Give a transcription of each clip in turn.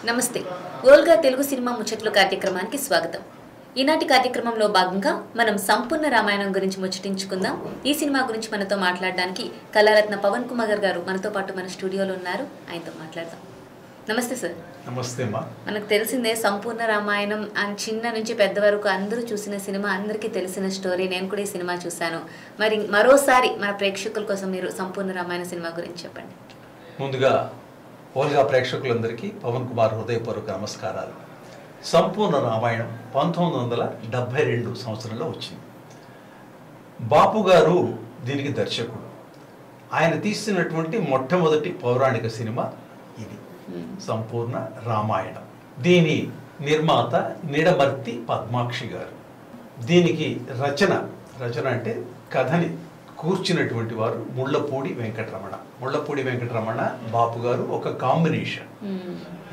నమస్తే గోల్గా తెలుగు సినిమా ముచ్చట్లు కార్యక్రమానికి స్వాగతం. ఈనాటి కార్యక్రమంలో భాగంగా మనం సంపూర్ణ రామాయణం గురించి ముచ్చటించుకుందాం. ఈ సినిమా గురించి మనతో మాట్లాడడానికి కళారత్న పవన్ కుమార్ గారు మనతో పాటు మన స్టూడియోలో ఉన్నారు. ఆయనతో మాట్లాడదాం. నమస్తే సార్. నమస్తే అమ్మా. మనకు తెలిసిందే సంపూర్ణ రామాయణం చిన్న నుంచి పెద్ద వరకు అందరూ చూసిన సినిమా, అందరికీ తెలిసిన స్టోరీ. నేను కూడా ఈ సినిమా చూశాను. మరి మరోసారి మన ప్రేక్షకుల కోసం మీరు సంపూర్ణ రామాయణ సినిమా గురించి చెప్పండి. ముందుగా ఓల్గా ప్రేక్షకులందరికీ పవన్ కుమార్ హృదయపూర్వక నమస్కారాలు. సంపూర్ణ రామాయణం 1972 సంవత్సరంలో వచ్చింది. బాపు గారు దీనికి దర్శకుడు. ఆయన తీసినటువంటి మొట్టమొదటి పౌరాణిక సినిమా ఇది సంపూర్ణ రామాయణం. దీని నిర్మాత నిడమర్తి పద్మాక్షి గారు. దీనికి రచన అంటే కథని కూర్చున్నటువంటి వారు ముళ్ళపూడి వెంకటరమణ. ముళ్ళపూడి వెంకటరమణ బాపు గారు ఒక కాంబినేషన్.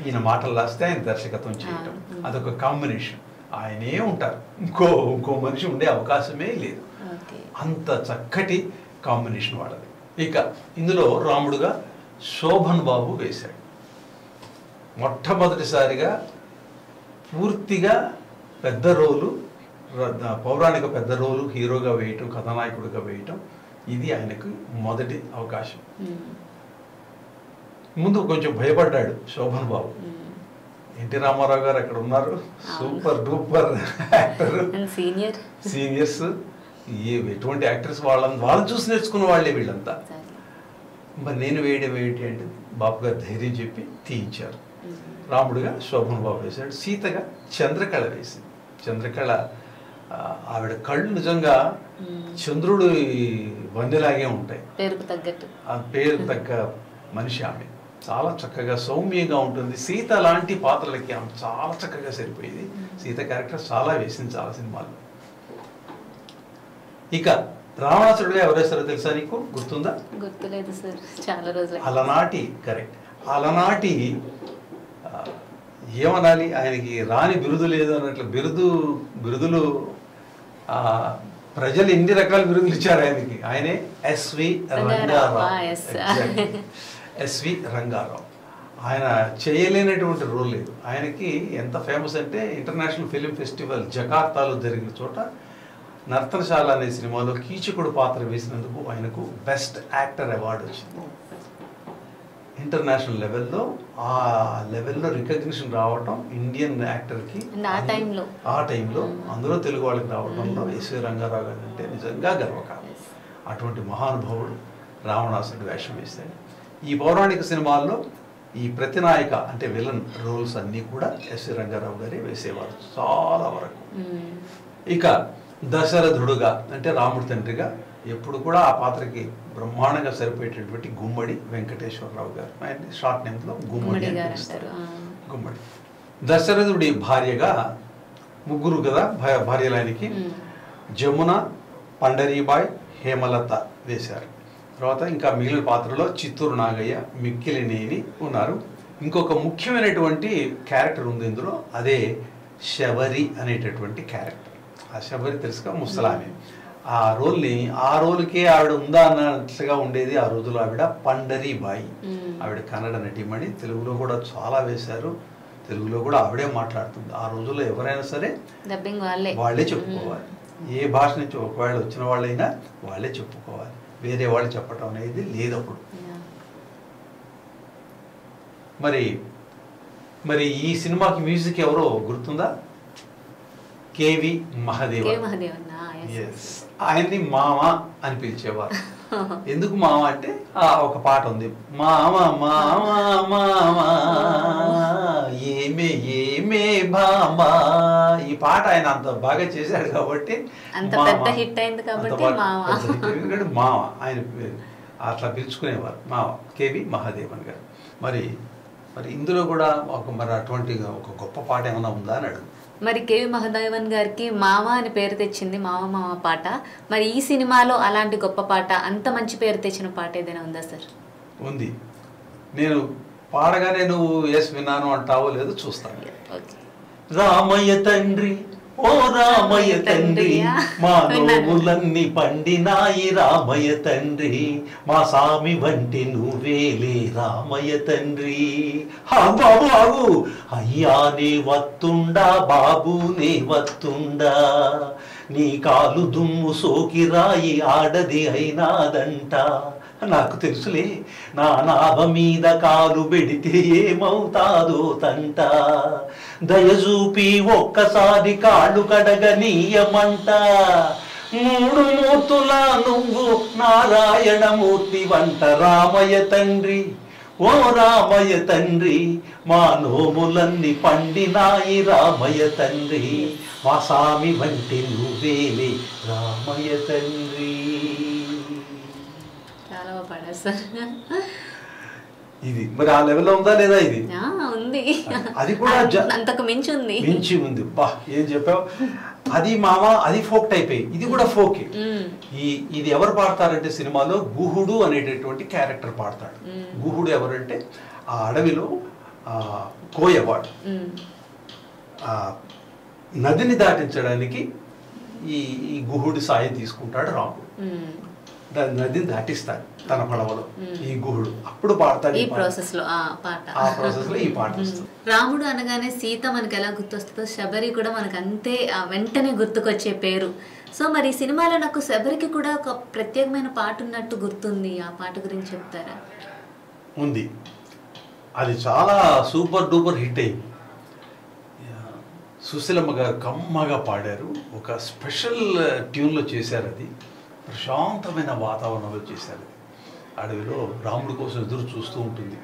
ఈయన మాటలు రాస్తే ఆయన దర్శకత్వం చేయటం అదొక కాంబినేషన్. ఆయనే ఉంటారు, ఇంకో మనిషి ఉండే అవకాశమే లేదు. అంత చక్కటి కాంబినేషన్ వాళ్ళది. ఇక ఇందులో రాముడుగా శోభన్ బాబు వేశాడు. మొట్టమొదటిసారిగా పూర్తిగా పెద్ద రోలు, పౌరాణిక పెద్ద రోలు హీరోగా వేయటం, కథానాయకుడిగా వేయటం, ఇది ఆయనకు మొదటి అవకాశం. ముందు కొంచెం భయపడ్డాడు శోభన్ బాబు. ఎన్టీ రామారావు గారు అక్కడ ఉన్నారు, సూపర్ డూపర్ యాక్టర్, సీనియర్స్, ఎటువంటి యాక్టర్స్ వాళ్ళని చూసి నేర్చుకున్న వాళ్ళే వీళ్ళంతా. మరి నేను వేయడం ఏంటి అంటే బాబు గారు ధైర్యం చెప్పి తీయించారు. రాముడుగా శోభన్ బాబు వేశాడు. సీతగా చంద్రకళ వేసింది. చంద్రకళ ఆవిడ కళ్ళు నిజంగా చంద్రుడు వన్నెలాగే ఉంటాయి. ఆ పేరుకు తగ్గ మనిషి ఆమె. చాలా చక్కగా సౌమ్యంగా ఉంటుంది. సీత లాంటి పాత్రలకి ఆమె చాలా చక్కగా సరిపోయింది. సీత క్యారెక్టర్ చాలా వేసింది చాలా సినిమాలు. ఇక రావణాసురుడుగా ఎవరేస్తారో తెలుసా నీకు? గుర్తుందా? గుర్తులేదు సార్, చాలా రోజులు. అలనాటి కరెక్ట్, అలనాటి ఏమనాలి, ఆయనకి రాని బిరుదు లేదు అన్నట్లు బిరుదులు ప్రజలు ఎన్ని రకాల బిరుదులు ఇచ్చారు ఆయనకి. ఆయనే ఎస్వి రంగారావు. ఆయన చేయలేనటువంటి రోల్ లేదు ఆయనకి. ఎంత ఫేమస్ అంటే ఇంటర్నేషనల్ ఫిలిం ఫెస్టివల్ జకార్తాలో జరిగిన చోట నర్తనశాల అనే సినిమాలో కీచకుడు పాత్ర వేసినందుకు ఆయనకు బెస్ట్ యాక్టర్ అవార్డు వచ్చింది. ఇంటర్నేషనల్ లెవెల్లో ఆ లెవెల్లో రికగ్నిషన్ రావటం ఇండియన్ యాక్టర్కి ఆ టైంలో, అందులో తెలుగు వాళ్ళకి రావడంలో ఎస్వి రంగారావు గారు అంటే నిజంగా గర్వకారణం. అటువంటి మహానుభావుడు రావణాసురుడు వేషం వేశాడు. ఈ పౌరాణిక సినిమాల్లో ఈ ప్రతినాయక అంటే విలన్ రోల్స్ అన్నీ కూడా ఎస్వి రంగారావు గారే వేసేవారు చాలా వరకు. ఇక దశరథుడుగా అంటే రాముడి తండ్రిగా ఎప్పుడు కూడా ఆ పాత్రకి బ్రహ్మాండంగా సరిపోయేటటువంటి గుమ్మడి వెంకటేశ్వరరావు గారు. ఆయన షార్ట్ నేమ్లో గుమ్మడి అని పిలుస్తారు. గుమ్మడి. దశరథుడి భార్యగా ముగ్గురు కదా భార్యలానికి, జమున, పండరీబాయ్, హేమలత వేశారు. తర్వాత ఇంకా మిగిలిన పాత్రలో చిత్తూరు నాగయ్య, మిక్కిలినేని ఉన్నారు. ఇంకొక ముఖ్యమైనటువంటి క్యారెక్టర్ ఉంది ఇందులో, అదే శబరి అనేటటువంటి క్యారెక్టర్. ఆ శబరి తెలుసుగా, ముసలామె. ఆ రోల్కే ఆవిడ ఉందా అన్నట్లుగా ఉండేది ఆ రోజుల్లో. ఆవిడ పండరీబాయి. ఆవిడ కన్నడ నటీమణి. తెలుగులో కూడా చాలా వేశారు. తెలుగులో కూడా ఆవిడే మాట్లాడుతుంది. ఆ రోజుల్లో ఎవరైనా సరే వాళ్ళే చెప్పుకోవాలి. ఏ భాష నుంచి ఒకవేళ వచ్చిన వాళ్ళైనా వాళ్ళే చెప్పుకోవాలి, వేరే వాళ్ళు చెప్పటం అనేది లేదప్పుడు. మరి ఈ సినిమాకి మ్యూజిక్ ఎవరో గుర్తుందా? కేవి మహాదేవన్. ఆయన్ని మామ అని పిలిచేవారు. ఎందుకు మామ అంటే ఒక పాట ఉంది, మామ మామ మామ ఏమే భామ. ఈ పాట ఆయన అంత బాగా చేశాడు కాబట్టి ఎందుకంటే మామ ఆయన అట్లా పిలుచుకునేవారు, మామ. కేవి మహాదేవన్ గారు. మరి ఇందులో కూడా అటువంటి ఒక గొప్ప పాట ఏమైనా ఉందా అని అడుగు. మరి కేవి మహాదేవన్ గారికి మామ అని పేరు తెచ్చింది మామ పాట. మరి ఈ సినిమాలో అలాంటి గొప్ప పాట, అంత మంచి పేరు తెచ్చిన పాట ఏదైనా ఉందా సార్? ఉంది. నేను పాడగానే నువ్వు ఎస్ విన్నాను అంటావో లేదో చూస్తాను. రామయ్య తండ్రి ఓ రామయ్య తండ్రి మా నోములన్నీ పండినాయి రామయ్య తండ్రి మా సామి వంటి నువ్వేలే రామయ్య తండ్రి. బాబు ఆగు, అయ్యా నే వత్తుండా బాబు నే వత్తుండా, నీ కాలు దుమ్ము సోకిరాయి ఆడది అయినాదంట. నాకు తెలుసులే నా నాభ మీద కాలు పెడితే ఏమవుతాదో తంట, దయచూపి ఒక్కసారి కాళ్ళు కడగనీయమంట. మూడు మూర్తులా నువ్వు నారాయణమూర్తి వంట రామయ్య తండ్రి ఓ రామయ్య తండ్రి మా నోములన్నీ పండినాయి రామయ్య తండ్రి మా సామి వంటి నువ్వేలే రామయ్య తండ్రి. ఇది మరి ఆ లెవెల్లో ఉందా లేదా? ఇది ఉంది, అది కూడా అంతకు మించి ఉంది, మించి ఉంది. బా ఏం చెప్పావు. అది మామ, అది ఫోక్ టైప్, ఇది కూడా ఫోకే. ఇది ఎవరు పాడతారంటే సినిమాలో గుహుడు అనేటటువంటి క్యారెక్టర్ పాడతాడు. గుహుడు ఎవరంటే ఆ అడవిలో కోయవాడు. నదిని దాటించడానికి ఈ గుహుడి సాయం తీసుకుంటాడు రాముడు. నదిని దాటిస్తాడు తన పడవలో ఈ గుహుడు. అప్పుడు పాడతాడు ఈ ప్రాసెస్ లో ఈ పాట. రాముడు అనగానే సీత మనకి ఎలా గుర్తొస్తుందో శబరి కూడా మనకు అంతే వెంటనే గుర్తుకొచ్చే పేరు. సో మరి ఈ సినిమాలో నాకు శబరికి కూడా ఒక ప్రత్యేకమైన పాట ఉన్నట్టు గుర్తుంది. ఆ పాట గురించి చెప్తారా? ఉంది, అది చాలా సూపర్ డూపర్ హిట్ అయింది. సుశీలమ్మ గారు కమ్మగా పాడారు. ఒక స్పెషల్ ట్యూన్లో చేశారు. అది ప్రశాంతమైన వాతావరణంలో చేశారు. అడవిలో రాముడి కోసం ఎదురు చూస్తూ ఉంటుంది.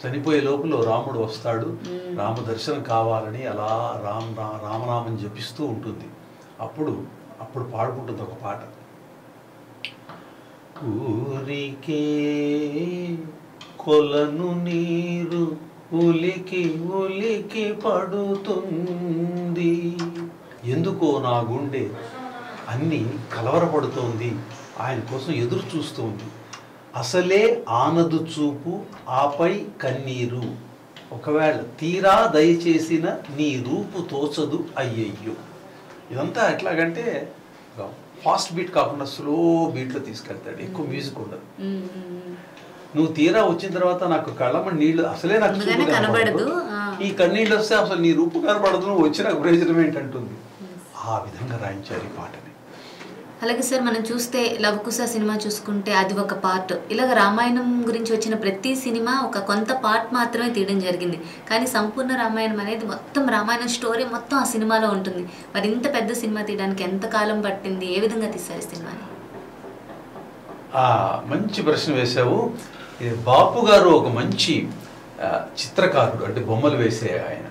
చనిపోయే లోపల రాముడు వస్తాడు, రామ దర్శనం కావాలని అలా రామనామని జపిస్తూ ఉంటుంది. అప్పుడు పాడుకుంటుంది ఒక పాట. ఊరికే కొలను నీరు ఉలికి ఉలికి పడుతుంది, ఎందుకో నా గుండె అన్నీ కలవరపడుతోంది, ఆయన కోసం ఎదురు చూస్తుంది, అసలే ఆనదు చూపు ఆపై కన్నీరు, ఒకవేళ తీరా దయచేసిన నీ రూపు తోచదు అయ్యయ్యో. ఇదంతా ఎట్లాగంటే ఫాస్ట్ బీట్ కాకుండా స్లో బీట్లో తీసుకెళ్తాడు. ఎక్కువ మ్యూజిక్ ఉండదు. నువ్వు తీరా వచ్చిన తర్వాత నాకు కళ్ళమ్మ నీళ్ళు అసలే నాకు కనబడదు, ఈ కన్నీళ్ళు వస్తే అసలు నీ రూపు కనబడదు, నువ్వు వచ్చిన ప్రయోజనం ఏంటంటుంది. ఆ విధంగా రాయించారు ఈ పాటని. అలాగే సార్ మనం చూస్తే లవకుశ సినిమా చూసుకుంటే అది ఒక పార్ట్. ఇలాగ రామాయణం గురించి వచ్చిన ప్రతి సినిమా ఒక కొంత పార్ట్ మాత్రమే తీయడం జరిగింది. కానీ సంపూర్ణ రామాయణం అనేది మొత్తం రామాయణం స్టోరీ మొత్తం ఆ సినిమాలో ఉంటుంది. మరి ఇంత పెద్ద సినిమా తీయడానికి ఎంత కాలం పట్టింది? ఏ విధంగా తీశారు సినిమాని? మంచి ప్రశ్న వేశావు. బాపు గారు ఒక మంచి చిత్రకారుడు, అంటే బొమ్మలు వేసే ఆయన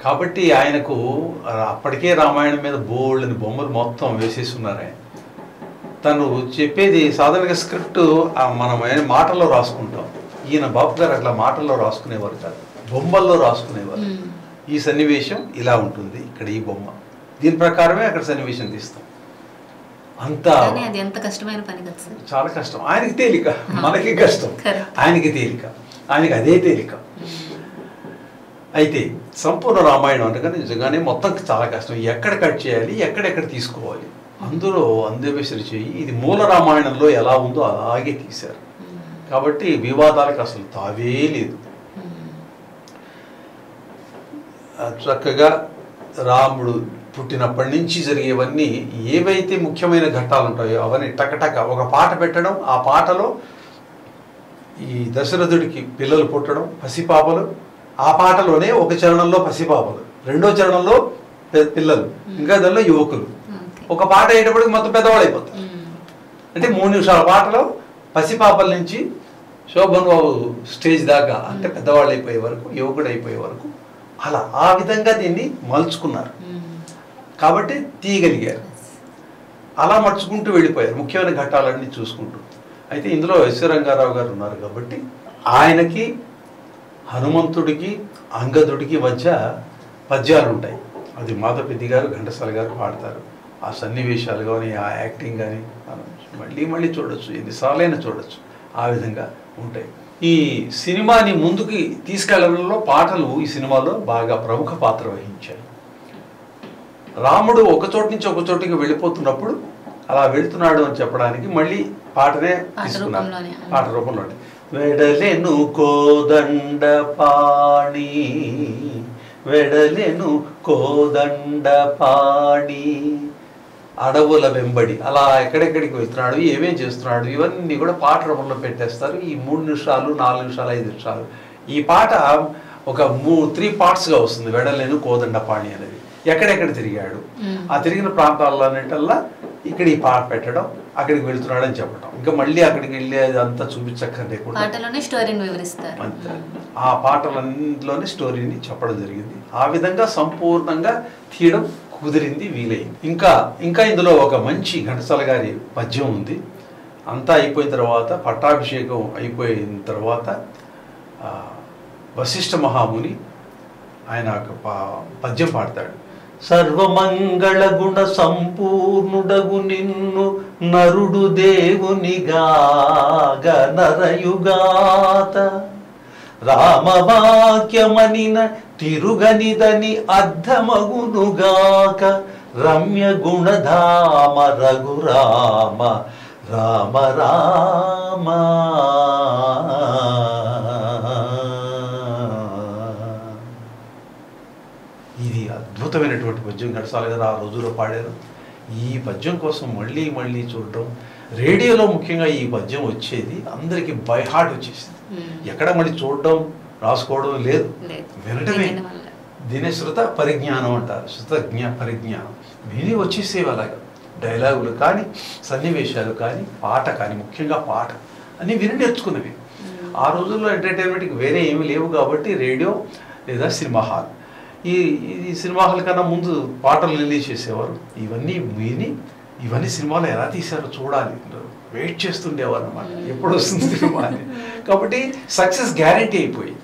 కాబట్టి ఆయనకు అప్పటికే రామాయణం మీద బోల్డ్ని బొమ్మలు మొత్తం వేసేసి ఉన్నారు. ఆయన తను చెప్పేది సాధారణంగా స్క్రిప్ట్ మనం మాటల్లో రాసుకుంటాం. ఈయన బాపు గారు అట్లా మాటల్లో రాసుకునేవారు కాదు, బొమ్మల్లో రాసుకునేవారు. ఈ సన్నివేశం ఇలా ఉంటుంది, ఇక్కడ ఈ బొమ్మ, దీని ప్రకారమే అక్కడ సన్నివేశం తీస్తాం. అంతా ఎంత కష్టమైన పని కదా సార్. చాలా కష్టం. ఆయనకి తేలిక, మనకి కష్టం. ఆయనకి తేలిక, ఆయనకి అదే తేలిక. అయితే సంపూర్ణ రామాయణం అంటే కానీ నిజంగానే మొత్తం చాలా కష్టం. ఎక్కడ కట్ చేయాలి, ఎక్కడెక్కడ తీసుకోవాలి, అందులో అందేవేశ్వరి చేయి. ఇది మూల రామాయణంలో ఎలా ఉందో అలాగే తీశారు కాబట్టి వివాదాలకు అసలు తావే లేదు. చక్కగా రాముడు పుట్టినప్పటి నుంచి జరిగేవన్నీ ఏవైతే ముఖ్యమైన ఘట్టాలు ఉంటాయో అవన్నీ టకటక ఒక పాట పెట్టడం, ఆ పాటలో ఈ దశరథుడికి పిల్లలు పుట్టడం, పసిపాపలు, ఆ పాటలోనే ఒక చరణంలో పసిపాపలు, రెండో చరణంలో పిల్లలు, ఇంకా దానిలో యువకులు. ఒక పాట అయ్యేటప్పటికి మొత్తం పెద్దవాళ్ళు అయిపోతారు. అంటే 3 నిమిషాల పాటలో పసిపాపల నుంచి శోభన్ బాబు స్టేజ్ దాకా, అంటే పెద్దవాళ్ళు అయిపోయే వరకు, యువకుడు అయిపోయే వరకు, అలా ఆ విధంగా దీన్ని మలుచుకున్నారు కాబట్టి తీయగలిగారు. అలా మర్చుకుంటూ వెళ్ళిపోయారు ముఖ్యమైన ఘట్టాలన్నీ చూసుకుంటూ. అయితే ఇందులో ఎస్వి రంగారావు గారు ఉన్నారు కాబట్టి ఆయనకి హనుమంతుడికి అంగదుడికి మధ్య పద్యాలు ఉంటాయి. అది మాధవపెద్ది గారు, ఘంటసాల గారు పాడతారు. ఆ సన్నివేశాలు కానీ, ఆ యాక్టింగ్ కానీ మనం మళ్ళీ చూడొచ్చు, ఎన్నిసార్లైనా చూడొచ్చు. ఆ విధంగా ఉంటాయి. ఈ సినిమాని ముందుకి తీసుకెళ్లడంలో పాటలు ఈ సినిమాలో బాగా ప్రముఖ పాత్ర వహించాయి. రాముడు ఒక చోటు నుంచి ఒక చోటికి వెళ్ళిపోతున్నప్పుడు అలా వెళ్తున్నాడు అని చెప్పడానికి మళ్ళీ పాటనే తీసుకున్నారు, పాట రూపంలో. వెడలెను కోదండ పాణి, వెడలెను కోదండ పాణి, అడవుల వెంబడి అలా ఎక్కడెక్కడికి వెళ్తున్నాడు, ఏమేం చేస్తున్నాడు, ఇవన్నీ కూడా పాట రూపంలో పెట్టేస్తారు. ఈ 3 నిమిషాలు 4 నిమిషాలు 5 నిమిషాలు ఈ పాట ఒక 3 పార్ట్స్గా వస్తుంది. వెడలేను కోదండ పాణి అనేది ఎక్కడెక్కడ తిరిగాడు, ఆ తిరిగిన ప్రాంతాల్లో అన్నింటల్లా ఇక్కడ ఈ పాట పెట్టడం, అక్కడికి వెళ్తున్నాడు అని చెప్పడం, ఇంకా మళ్ళీ అక్కడికి వెళ్ళి అంతా చూపించక్కర్లేకుండా అంతే ఆ పాటలన్నింటిలోనే స్టోరీని చెప్పడం జరిగింది. ఆ విధంగా సంపూర్ణంగా తీయడం కుదిరింది, వీలైంది. ఇంకా ఇందులో ఒక మంచి ఘంటసాల గారి పద్యం ఉంది. అంతా అయిపోయిన తర్వాత, పట్టాభిషేకం అయిపోయిన తర్వాత వశిష్ఠ మహాముని ఆయన పద్యం పాడతాడు. సర్వమంగళ గుణ సంపూర్ణుడగు నిన్ను నరుడు దేవునిగా నరయుగాత, రామవాక్యమనిన తిరుగనిదని అర్థమగునుగాక, రమ్య గుణధామ రఘురామ రామ రామ. ఇది అద్భుతమైనటువంటి పద్యం. ఘంటసాల గారు ఆ రోజుల్లో పాడారు. ఈ పద్యం కోసం మళ్ళీ మళ్ళీ చూడటం, రేడియోలో ముఖ్యంగా ఈ పద్యం వచ్చేది అందరికీ బై హార్ట్ వచ్చేసింది. ఎక్కడ మళ్ళీ చూడడం రాసుకోవడం లేదు, వినటమే. దీని శృత పరిజ్ఞానం అంటారు, పరిజ్ఞానం. విని వచ్చేసేవి అలాగా. డైలాగులు కానీ, సన్నివేశాలు కానీ, పాట కానీ, ముఖ్యంగా పాట అన్నీ విని నేర్చుకున్నవి. ఆ రోజుల్లో ఎంటర్టైన్మెంట్కి వేరే ఏమి లేవు కాబట్టి రేడియో లేదా సినిమా హాల్. ఈ సినిమా హాల్ కన్నా ముందు పాటలు రిలీజ్ చేసేవారు. ఇవన్నీ విని ఇవన్నీ సినిమాలో ఎలా తీశారో చూడాలి, వెయిట్ చేస్తుండేవారు అన్నమాట, ఎప్పుడు వస్తుంది సినిమా అని. కాబట్టి సక్సెస్ గ్యారంటీ అయిపోయింది.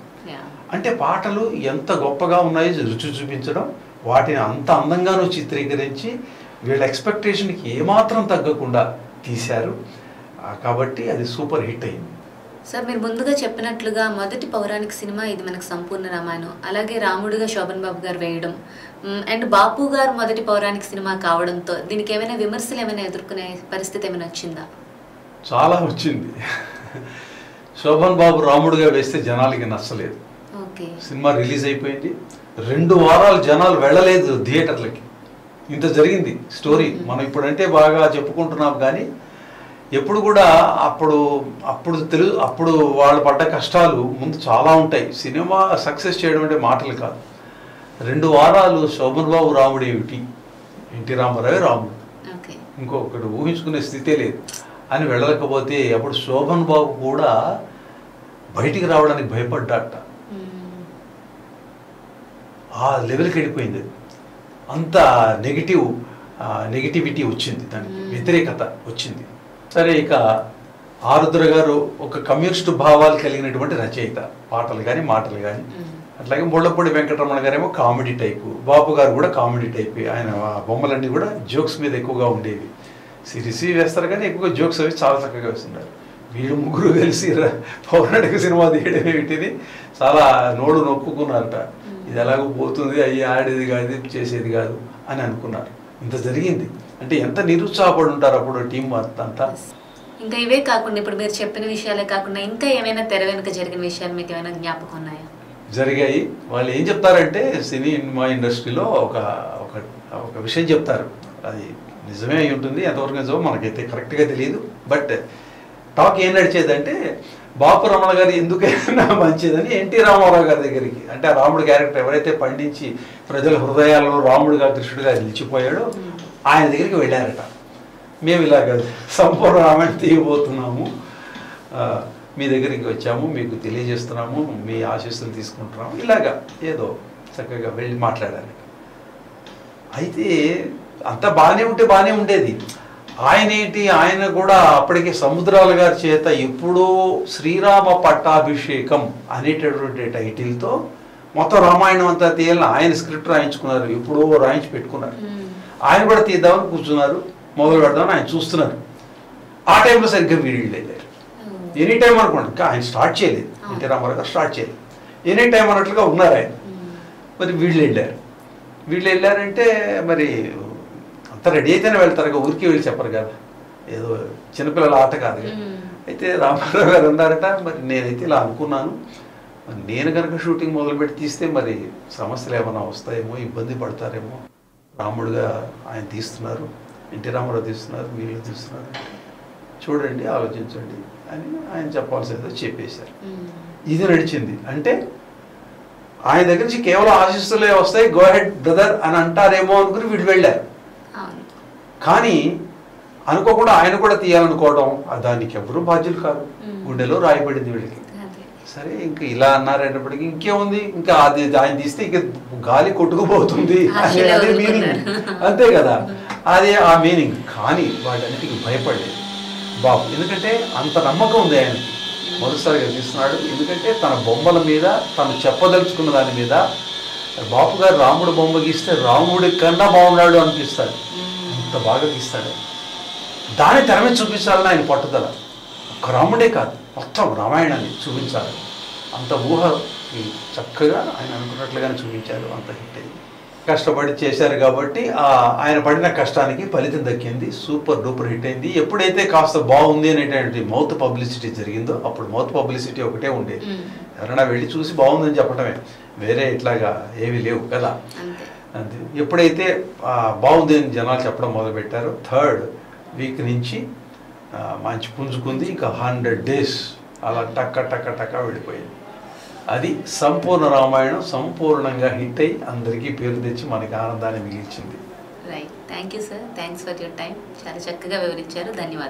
అంటే పాటలు ఎంత గొప్పగా ఉన్నాయో రుచి చూపించడం, వాటిని అంత అందంగానూ చిత్రీకరించి వీళ్ళ ఎక్స్పెక్టేషన్కి ఏమాత్రం తగ్గకుండా తీశారు. కాబట్టి అది సూపర్ హిట్ అయింది. సార్, మీరు ముందుగా చెప్పినట్లుగా మొదటి పౌరాణిక సినిమా ఇది మనకు సంపూర్ణ రామాయణం. అలాగే రాముడిగా శోభన్ బాబు గారు వేయడం అండ్ బాపు గారు మొదటి పౌరాణిక సినిమా కావడంతో దీనికి ఏమైనా విమర్శలు ఏమైనా ఎదుర్కొనే పరిస్థితి ఏమైనా వచ్చిందా? చాలా వచ్చింది. శోభన్ బాబు రాముడిగా వేస్తే జనాలకి నచ్చలేదు. సినిమా రిలీజ్ అయిపోయింది, 2 వారాలు జనాలు వెళ్ళలేదు థియేటర్లకి. ఇంత జరిగింది స్టోరీ. మనం ఇప్పుడంటే బాగా చెప్పుకుంటున్నాం కానీ ఎప్పుడు కూడా అప్పుడు వాళ్ళు పడ్డ కష్టాలు ముందు చాలా ఉంటాయి. సినిమా సక్సెస్ చేయడం అంటే మాటలు కాదు. 2 వారాలు శోభన్ బాబు రాముడు ఏమిటి, ఎన్టీ రామారావు రాముడు, ఇంకొకటి ఊహించుకునే స్థితే లేదు అని వెళ్ళలేకపోతే అప్పుడు శోభన్ బాబు కూడా బయటికి రావడానికి భయపడ్డాట. ఆ లెవెల్కి వెళ్ళిపోయింది. అంత నెగిటివిటీ వచ్చింది, దానికి వ్యతిరేకత వచ్చింది. సరే, ఇక ఆరుద్ర గారు ఒక కమ్యూనిస్టు భావాలు కలిగినటువంటి రచయిత, పాటలు కానీ మాటలు కానీ. అట్లాగే ముళ్ళపూడి వెంకటరమణ గారేమో కామెడీ టైపు, బాపు గారు కూడా కామెడీ టైప్. ఆయన బొమ్మలన్నీ కూడా జోక్స్ మీద ఎక్కువగా ఉండేవి. సిరీస్ వేస్తారు కానీ ఎక్కువగా జోక్స్ అవి చాలా చక్కగా వేస్తున్నారు. వీళ్ళు ముగ్గురు కలిసి పౌరాణిక సినిమా తీయడం ఏమిటిది చాలా నోడు నొక్కుకున్నారట. ఇది ఎలాగో పోతుంది, అయ్యి ఆడేది కాదు, చేసేది కాదు అని అనుకున్నారు. ఇంత జరిగింది అంటే ఎంత నిరుత్సాహపడి ఉంటారు అప్పుడు టీం అంతా. ఇంకా ఇవే కాకుండా ఇప్పుడు మీరు చెప్పిన విషయాలే కాకుండా ఇంకా ఏమైనా తెర వెనుక జరిగిన విషయాలు మీకు ఏమైనా జ్ఞాపకం ఉన్నాయా? జరిగాయి. వాళ్ళు ఏం చెప్తారంటే సినిమా ఇండస్ట్రీలో ఒక విషయం చెప్తారు, అది నిజమే అయి ఉంటుంది, ఎంతవరకు నిజమో మనకైతే కరెక్ట్గా తెలియదు. బట్ టాక్ ఏం నడిచేదంటే బాపు రమణ గారు ఎందుకైనా మంచిదని ఎన్టీ రామారావు గారి దగ్గరికి, అంటే ఆ రాముడు క్యారెక్టర్ ఎవరైతే పండించి ప్రజల హృదయాల్లో రాముడుగా కృష్ణుడిగా నిలిచిపోయాడో ఆయన దగ్గరికి వెళ్ళారట. మేము ఇలాగ సంపూర్ణ రామాయణం తీయబోతున్నాము, మీ దగ్గరికి వచ్చాము, మీకు తెలియజేస్తున్నాము, మీ ఆశీస్సులు తీసుకుంటున్నాము, ఇలాగా ఏదో చక్కగా వెళ్ళి మాట్లాడారట. అయితే అంతా బాగానే ఉండేది. ఆయన కూడా అప్పటికే సముద్రాల గారి చేత ఎప్పుడో శ్రీరామ పట్టాభిషేకం అనేటటువంటి టైటిల్తో మొత్తం రామాయణం అంతా తీయాలని ఆయన స్క్రిప్ట్ రాయించుకున్నారు, ఎప్పుడో రాయించి పెట్టుకున్నారు. ఆయన కూడా తీద్దామని కూర్చున్నారు, మొదలు పెడదామని ఆయన చూస్తున్నారు. ఆ టైంలో సరిగ్గా వీళ్ళు వెళ్ళారు. ఎనీ టైం అనుకోండి, ఇంకా ఆయన స్టార్ట్ చేయలేదు, ఎన్టీ రామారావు గారు స్టార్ట్ చేయలేదు, ఎనీ టైం అన్నట్లుగా ఉన్నారు ఆయన. మరి వీళ్ళు వెళ్ళారు. వీళ్ళు వెళ్ళారంటే మరి అంత రెడీ అయితేనే వెళ్తారు, ఊరికి వెళ్ళి చెప్పరు కదా, ఏదో చిన్నపిల్లల ఆట కాదు కదా. అయితే రామారావు గారు అన్నారట, మరి నేనైతే ఇలా అనుకున్నాను, నేను కనుక షూటింగ్ మొదలుపెట్టి తీస్తే మరి సమస్యలు ఏమైనా వస్తాయేమో, ఇబ్బంది పడతారేమో, రాముడుగా ఆయన తీస్తున్నారు, ఎన్టీ రామారావు తీస్తున్నారు, వీళ్ళు తీస్తున్నారు, చూడండి ఆలోచించండి అని ఆయన చెప్పాల్సిందో చెప్పేశారు. ఇది నడిచింది. అంటే ఆయన దగ్గర నుంచి కేవలం ఆశీస్సులే వస్తాయి, గో హెడ్ బ్రదర్ అని అంటారేమో అనుకుని వీళ్ళు వెళ్ళారు. కానీ అనుకోకుండా ఆయన కూడా తీయాలనుకోవడం, దానికి ఎవరు బాధ్యులు కాదు, గుండెలో రాయబడింది వీళ్ళకి. సరే ఇంకా ఇలా అన్నారన్నప్పటికీ ఇంకేముంది, ఇంకా అది ఆయన తీస్తే ఇంకా గాలి కొట్టుకుపోతుంది అదే మీనింగ్, అంతే కదా, అదే ఆ మీనింగ్. కానీ వాటన్నిటికీ భయపడలేదు బాబు, ఎందుకంటే అంత నమ్మకం ఉంది ఆయనకి. మొదటిసారిగా తీస్తున్నాడు, ఎందుకంటే తన బొమ్మల మీద తను చెప్పదలుచుకున్న దాని మీద. బాపు గారు రాముడు బొమ్మ గీస్తే రాముడి కన్నా బాగున్నాడు అనిపిస్తాడు, అంత బాగా గీస్తాడు. దాన్ని తెర మీద చూపించాలని ఆయన పట్టుదల. ఒక్క రాముడే కాదు, మొత్తం రామాయణాన్ని చూపించాలి. అంత ఊహ చక్కగా ఆయన అనుకున్నట్లుగానే చూపించారు, అంత హిట్ అయింది. కష్టపడి చేశారు కాబట్టి ఆయన పడిన కష్టానికి ఫలితం దక్కింది, సూపర్ డూపర్ హిట్ అయింది. ఎప్పుడైతే కాస్త బాగుంది అనేటువంటి మౌత్ పబ్లిసిటీ జరిగిందో, అప్పుడు మౌత్ పబ్లిసిటీ ఒకటే ఉండేది, ఎవరైనా వెళ్ళి చూసి బాగుందని చెప్పడమే, వేరే ఇట్లాగా ఏమీ లేవు కదా. అంతే. ఎప్పుడైతే బాగుంది అని జనాలు చెప్పడం మొదలుపెట్టారో, థర్డ్ వీక్ నుంచి మంచి పుంజుకుంది. ఇంకా 100 days అలా టక్క టక్క టక్క వెళ్ళిపోయింది. అది సంపూర్ణ రామాయణం సంపూర్ణంగా హిట్ అయ్యి అందరికీ పేరు తెచ్చి మనకి ఆనందాన్ని మిగిల్చింది. Right, thank you sir, thanks for your time, చాలా చక్కగా వివరించారు, ధన్యవాదాలు.